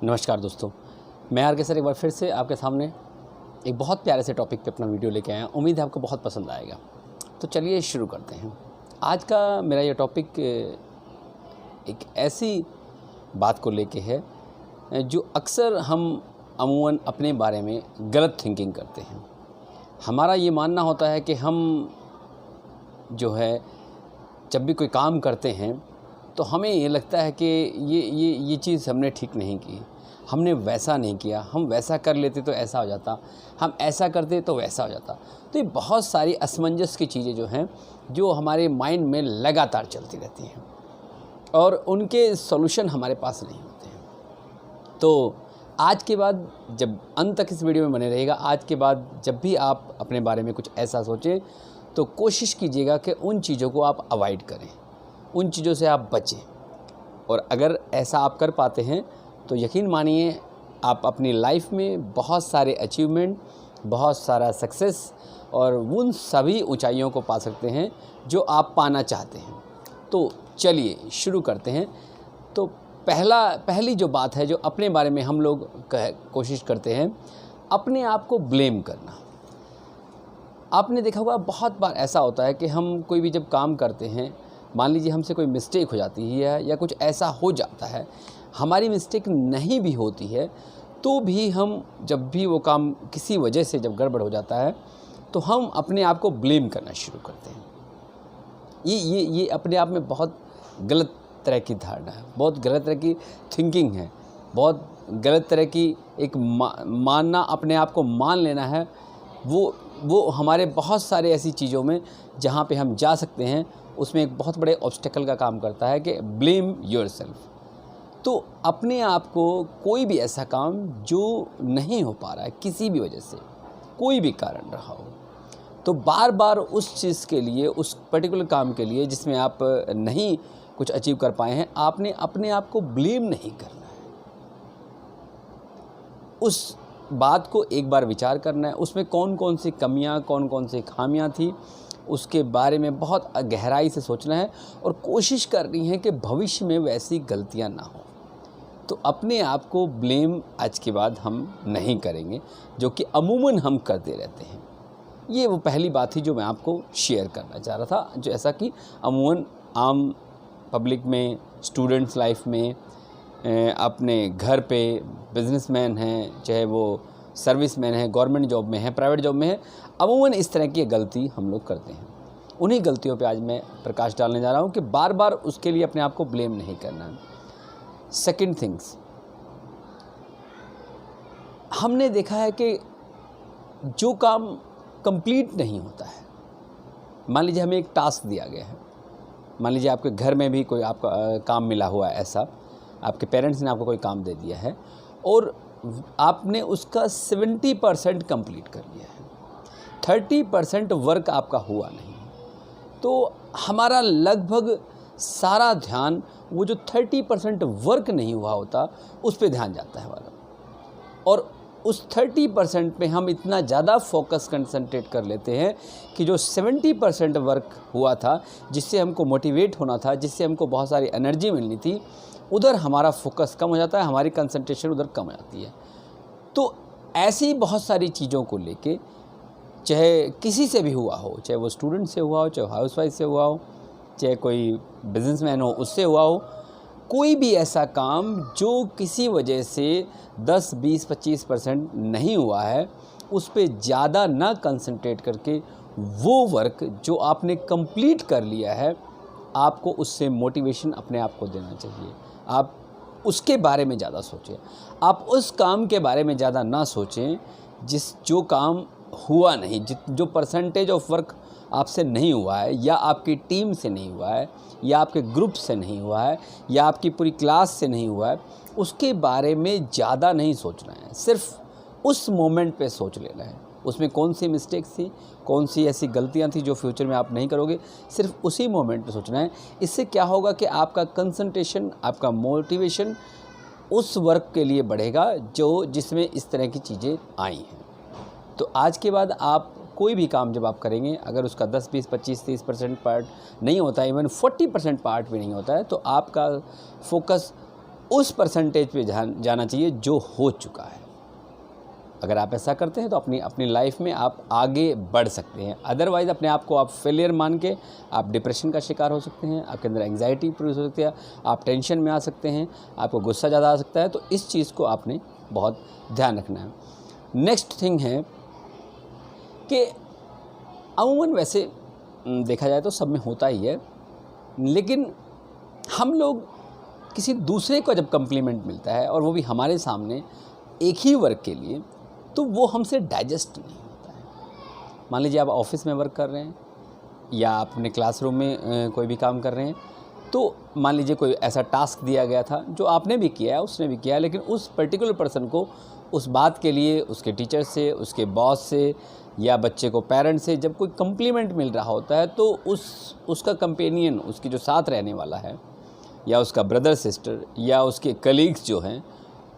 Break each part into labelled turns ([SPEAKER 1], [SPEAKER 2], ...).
[SPEAKER 1] नमस्कार दोस्तों, मैं आर के सर एक बार फिर से आपके सामने एक बहुत प्यारे से टॉपिक पे अपना वीडियो लेके आया। उम्मीद है आपको बहुत पसंद आएगा। तो चलिए शुरू करते हैं। आज का मेरा ये टॉपिक एक ऐसी बात को लेके है जो अक्सर हम अमूमन अपने बारे में गलत थिंकिंग करते हैं। हमारा ये मानना होता है कि हम जो है जब भी कोई काम करते हैं तो हमें ये लगता है कि ये चीज़ हमने ठीक नहीं की, हमने वैसा नहीं किया, हम वैसा कर लेते तो ऐसा हो जाता, हम ऐसा करते तो वैसा हो जाता। तो ये बहुत सारी असमंजस की चीज़ें जो हैं जो हमारे माइंड में लगातार चलती रहती हैं और उनके सॉल्यूशन हमारे पास नहीं होते हैं। तो आज के बाद जब अंत तक इस वीडियो में बने रहेगा, आज के बाद जब भी आप अपने बारे में कुछ ऐसा सोचें तो कोशिश कीजिएगा कि उन चीज़ों को आप अवॉइड करें, उन चीज़ों से आप बचें। और अगर ऐसा आप कर पाते हैं तो यकीन मानिए आप अपनी लाइफ में बहुत सारे अचीवमेंट, बहुत सारा सक्सेस और उन सभी ऊंचाइयों को पा सकते हैं जो आप पाना चाहते हैं। तो चलिए शुरू करते हैं। तो पहली जो बात है जो अपने बारे में हम लोग कोशिश करते हैं, अपने आप को ब्लेम करना। आपने देखा होगा बहुत बार ऐसा होता है कि हम कोई भी जब काम करते हैं, मान लीजिए हमसे कोई मिस्टेक हो जाती है या कुछ ऐसा हो जाता है, हमारी मिस्टेक नहीं भी होती है तो भी हम जब भी वो काम किसी वजह से जब गड़बड़ हो जाता है तो हम अपने आप को ब्लेम करना शुरू करते हैं। ये अपने आप में बहुत गलत तरह की धारणा है, बहुत गलत तरह की थिंकिंग है, बहुत गलत तरह की एक मानना, अपने आप को मान लेना है। वो हमारे बहुत सारे ऐसी चीज़ों में जहाँ पे हम जा सकते हैं उसमें एक बहुत बड़े ऑब्स्टेकल का काम करता है कि ब्लेम योरसेल्फ। तो अपने आप को कोई भी ऐसा काम जो नहीं हो पा रहा है किसी भी वजह से, कोई भी कारण रहा हो, तो बार बार उस चीज़ के लिए, उस पर्टिकुलर काम के लिए जिसमें आप नहीं कुछ अचीव कर पाए हैं, आपने अपने आप को ब्लेम नहीं करना है। उस बात को एक बार विचार करना है, उसमें कौन कौन सी कमियां, कौन कौन सी खामियां थी, उसके बारे में बहुत गहराई से सोचना है और कोशिश करनी है कि भविष्य में वैसी गलतियां ना हो। तो अपने आप को ब्लेम आज के बाद हम नहीं करेंगे, जो कि अमूमन हम करते रहते हैं। ये वो पहली बात थी जो मैं आपको शेयर करना चाह रहा था, जो ऐसा कि अमूमन आम पब्लिक में, स्टूडेंट्स लाइफ में, अपने घर पे बिजनेसमैन हैं, चाहे वो सर्विसमैन है, गवर्नमेंट जॉब में है, प्राइवेट जॉब में है, अमूमन इस तरह की गलती हम लोग करते हैं। उन्हीं गलतियों पे आज मैं प्रकाश डालने जा रहा हूँ कि बार बार उसके लिए अपने आप को ब्लेम नहीं करना। सेकंड थिंग्स, हमने देखा है कि जो काम कंप्लीट नहीं होता है, मान लीजिए हमें एक टास्क दिया गया है, मान लीजिए आपके घर में भी कोई आपका काम मिला हुआ है, ऐसा आपके पेरेंट्स ने आपको कोई काम दे दिया है और आपने उसका 70% कंप्लीट कर लिया है, 30% वर्क आपका हुआ नहीं, तो हमारा लगभग सारा ध्यान वो जो 30% वर्क नहीं हुआ होता उस पे ध्यान जाता है हमारा, और उस 30% पे हम इतना ज़्यादा फोकस कंसंट्रेट कर लेते हैं कि जो 70% वर्क हुआ था, जिससे हमको मोटिवेट होना था, जिससे हमको बहुत सारी एनर्जी मिलनी थी, उधर हमारा फोकस कम हो जाता है, हमारी कंसंट्रेशन उधर कम हो जाती है। तो ऐसी बहुत सारी चीज़ों को लेके, चाहे किसी से भी हुआ हो, चाहे वो स्टूडेंट से हुआ हो, चाहे हाउसवाइफ से हुआ हो, चाहे कोई बिजनेसमैन हो उससे हुआ हो, कोई भी ऐसा काम जो किसी वजह से 10, 20, 25% नहीं हुआ है, उस पे ज़्यादा ना कंसंट्रेट करके वो वर्क जो आपने कंप्लीट कर लिया है, आपको उससे मोटिवेशन अपने आप को देना चाहिए। आप उसके बारे में ज़्यादा सोचें, आप उस काम के बारे में ज़्यादा ना सोचें जो काम हुआ नहीं, जो परसेंटेज ऑफ वर्क आपसे नहीं हुआ है, या आपकी टीम से नहीं हुआ है, या आपके ग्रुप से नहीं हुआ है, या आपकी पूरी क्लास से नहीं हुआ है, उसके बारे में ज़्यादा नहीं सोचना है। सिर्फ उस मोमेंट पे सोच लेना है, उसमें कौन सी मिस्टेक्स थी, कौन सी ऐसी गलतियां थी जो फ्यूचर में आप नहीं करोगे, सिर्फ उसी मोमेंट पे सोचना है। इससे क्या होगा कि आपका कंसंट्रेशन, आपका मोटिवेशन उस वर्क के लिए बढ़ेगा जिसमें इस तरह की चीज़ें आई हैं। तो आज के बाद आप कोई भी काम जब आप करेंगे, अगर उसका 10, 20, 25, 30% पार्ट नहीं होता है, इवन 40% पार्ट भी नहीं होता है, तो आपका फोकस उस परसेंटेज पे जाना चाहिए जो हो चुका है। अगर आप ऐसा करते हैं तो अपनी लाइफ में आप आगे बढ़ सकते हैं। अदरवाइज़ अपने आप को आप फेलियर मान के आप डिप्रेशन का शिकार हो सकते हैं, आपके अंदर एंग्जाइटी प्रोड्यूस हो सकती है, आप टेंशन में आ सकते हैं, आपको गुस्सा ज़्यादा आ सकता है। तो इस चीज़ को आपने बहुत ध्यान रखना है। नेक्स्ट थिंग है कि अमूमन वैसे देखा जाए तो सब में होता ही है, लेकिन हम लोग किसी दूसरे को जब कम्प्लीमेंट मिलता है और वो भी हमारे सामने एक ही वर्क के लिए, तो वो हमसे डाइजेस्ट नहीं होता है। मान लीजिए आप ऑफिस में वर्क कर रहे हैं या आप अपने क्लासरूम में कोई भी काम कर रहे हैं, तो मान लीजिए कोई ऐसा टास्क दिया गया था जो आपने भी किया है, उसने भी किया है, लेकिन उस पर्टिकुलर पर्सन को उस बात के लिए उसके टीचर से, उसके बॉस से या बच्चे को पेरेंट से जब कोई कम्प्लीमेंट मिल रहा होता है, तो उसका कंपेनियन, उसकी जो साथ रहने वाला है या उसका ब्रदर सिस्टर या उसके कलीग्स जो हैं,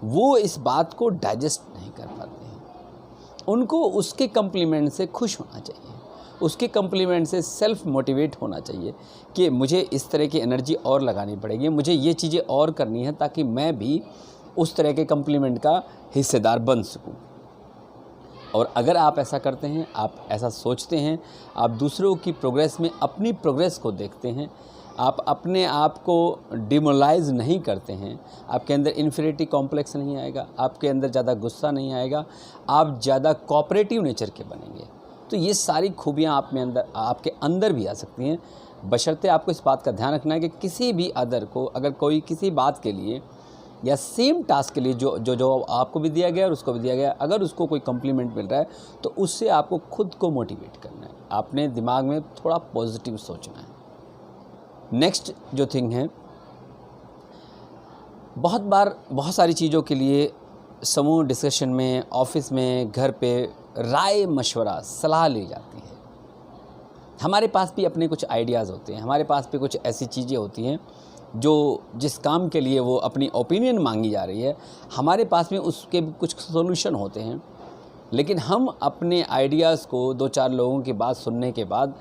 [SPEAKER 1] वो इस बात को डाइजेस्ट नहीं कर पाते हैं। उनको उसके कम्प्लीमेंट से खुश होना चाहिए, उसके कम्प्लीमेंट से सेल्फ मोटिवेट होना चाहिए कि मुझे इस तरह की एनर्जी और लगानी पड़ेगी, मुझे ये चीज़ें और करनी है ताकि मैं भी उस तरह के कम्प्लीमेंट का हिस्सेदार बन सकूं। और अगर आप ऐसा करते हैं, आप ऐसा सोचते हैं, आप दूसरों की प्रोग्रेस में अपनी प्रोग्रेस को देखते हैं, आप अपने आप को डिमोरलाइज नहीं करते हैं, आपके अंदर इन्फीरियरिटी कॉम्प्लेक्स नहीं आएगा, आपके अंदर ज़्यादा गुस्सा नहीं आएगा, आप ज़्यादा कोऑपरेटिव नेचर के बनेंगे, तो ये सारी खूबियाँ आपके अंदर भी आ सकती हैं। बशर्ते आपको इस बात का ध्यान रखना है कि किसी भी अदर को अगर कोई किसी बात के लिए या सेम टास्क के लिए जो आपको भी दिया गया और उसको भी दिया गया, अगर उसको कोई कम्प्लीमेंट मिल रहा है तो उससे आपको खुद को मोटिवेट करना है, आपने दिमाग में थोड़ा पॉजिटिव सोचना है। नेक्स्ट जो थिंग है, बहुत बार बहुत सारी चीज़ों के लिए समूह डिस्कशन में, ऑफिस में, घर पे राय मशवरा सलाह ली जाती है। हमारे पास भी अपने कुछ आइडियाज़ होते हैं, हमारे पास भी कुछ ऐसी चीज़ें होती हैं जो जिस काम के लिए वो अपनी ओपिनियन मांगी जा रही है, हमारे पास में उसके भी कुछ सॉल्यूशन होते हैं, लेकिन हम अपने आइडियाज़ को 2-4 लोगों की बात सुनने के बाद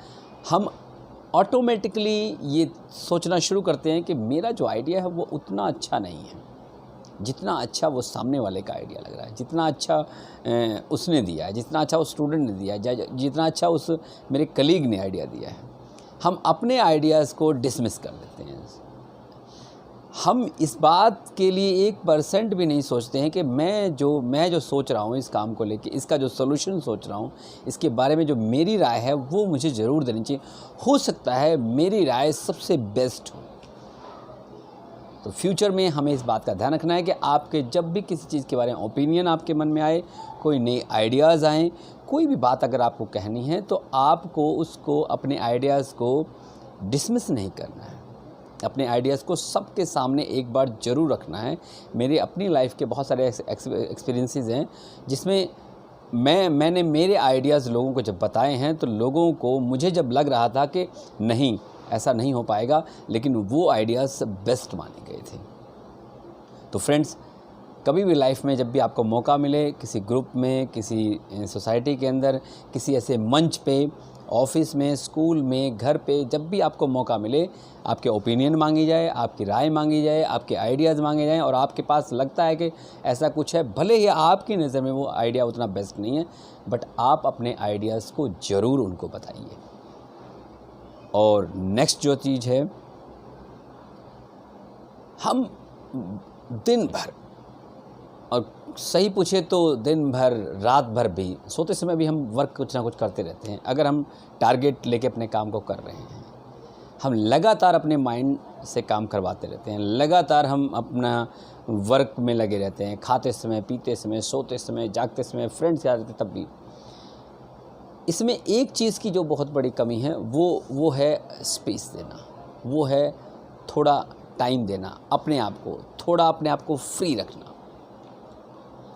[SPEAKER 1] हम ऑटोमेटिकली ये सोचना शुरू करते हैं कि मेरा जो आइडिया है वो उतना अच्छा नहीं है जितना अच्छा वो सामने वाले का आइडिया लग रहा है, जितना अच्छा उसने दिया है, जितना अच्छा उस स्टूडेंट ने दिया है, जितना अच्छा उस मेरे कलीग ने आइडिया दिया है। हम अपने आइडियाज़ को डिसमिस कर देते हैं। हम इस बात के लिए 1% भी नहीं सोचते हैं कि मैं जो सोच रहा हूँ इस काम को लेके, इसका जो सॉल्यूशन सोच रहा हूँ, इसके बारे में जो मेरी राय है वो मुझे ज़रूर देनी चाहिए। हो सकता है मेरी राय सबसे बेस्ट हो। तो फ्यूचर में हमें इस बात का ध्यान रखना है कि आपके जब भी किसी चीज़ के बारे में ओपिनियन आपके मन में आए, कोई नए आइडियाज़ आएँ, कोई भी बात अगर आपको कहनी है, तो आपको उसको अपने आइडियाज़ को डिसमिस नहीं करना है, अपने आइडियाज़ को सबके सामने एक बार ज़रूर रखना है। मेरे अपनी लाइफ के बहुत सारे एक्सपीरियंसेस हैं जिसमें मैंने मेरे आइडियाज़ लोगों को जब बताए हैं, तो लोगों को मुझे जब लग रहा था कि नहीं ऐसा नहीं हो पाएगा, लेकिन वो आइडियाज़ बेस्ट माने गए थे। तो फ्रेंड्स, कभी भी लाइफ में जब भी आपको मौका मिले, किसी ग्रुप में, किसी सोसाइटी के अंदर, किसी ऐसे मंच पे, ऑफिस में, स्कूल में, घर पे, जब भी आपको मौका मिले, आपके ओपिनियन मांगी जाए, आपकी राय मांगी जाए, आपके आइडियाज़ मांगे जाएं और आपके पास लगता है कि ऐसा कुछ है, भले ही आपकी नज़र में वो आइडिया उतना बेस्ट नहीं है, बट आप अपने आइडियाज़ को ज़रूर उनको बताइए। और नेक्स्ट जो चीज़ है, हम दिन भर, और सही पूछे तो दिन भर, रात भर भी, सोते समय भी हम वर्क कुछ ना कुछ करते रहते हैं। अगर हम टारगेट लेके अपने काम को कर रहे हैं, हम लगातार अपने माइंड से काम करवाते रहते हैं, लगातार हम अपना वर्क में लगे रहते हैं, खाते समय, पीते समय, सोते समय, जागते समय, फ्रेंड्स याद रहते तब भी। इसमें एक चीज़ की जो बहुत बड़ी कमी है वो है स्पेस देना, वो है थोड़ा टाइम देना, अपने आप को थोड़ा, अपने आप को फ्री रखना।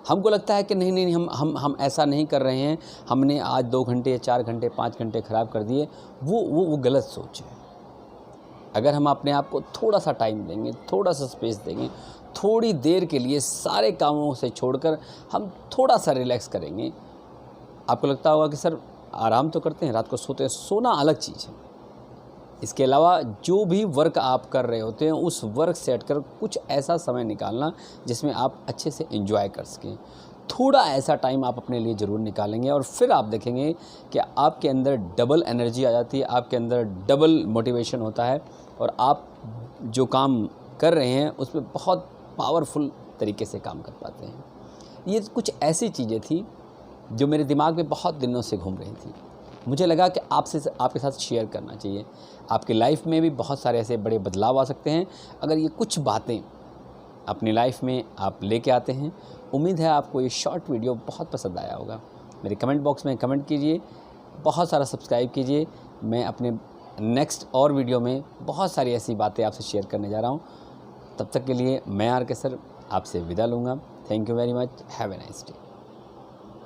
[SPEAKER 1] हमको लगता है कि नहीं हम ऐसा नहीं कर रहे हैं, हमने आज 2 घंटे, 4 घंटे, 5 घंटे ख़राब कर दिए, वो गलत सोच है। अगर हम अपने आप को थोड़ा सा टाइम देंगे, थोड़ा सा स्पेस देंगे, थोड़ी देर के लिए सारे कामों से छोड़कर हम थोड़ा सा रिलैक्स करेंगे, आपको लगता होगा कि सर आराम तो करते हैं, रात को सोते हैं, सोना अलग चीज़ है, इसके अलावा जो भी वर्क आप कर रहे होते हैं उस वर्क से हटकर कुछ ऐसा समय निकालना जिसमें आप अच्छे से एंजॉय कर सकें। थोड़ा ऐसा टाइम आप अपने लिए ज़रूर निकालेंगे और फिर आप देखेंगे कि आपके अंदर डबल एनर्जी आ जाती है, आपके अंदर डबल मोटिवेशन होता है और आप जो काम कर रहे हैं उसमें बहुत पावरफुल तरीके से काम कर पाते हैं। ये कुछ ऐसी चीज़ें थी जो मेरे दिमाग में बहुत दिनों से घूम रही थी। मुझे लगा कि आपके साथ शेयर करना चाहिए। आपकी लाइफ में भी बहुत सारे ऐसे बड़े बदलाव आ सकते हैं अगर ये कुछ बातें अपनी लाइफ में आप लेके आते हैं। उम्मीद है आपको ये शॉर्ट वीडियो बहुत पसंद आया होगा। मेरे कमेंट बॉक्स में कमेंट कीजिए, बहुत सारा सब्सक्राइब कीजिए। मैं अपने नेक्स्ट और वीडियो में बहुत सारी ऐसी बातें आपसे शेयर करने जा रहा हूँ। तब तक के लिए मैं आर के सर आपसे विदा लूँगा। Thank you very much. Have a nice day.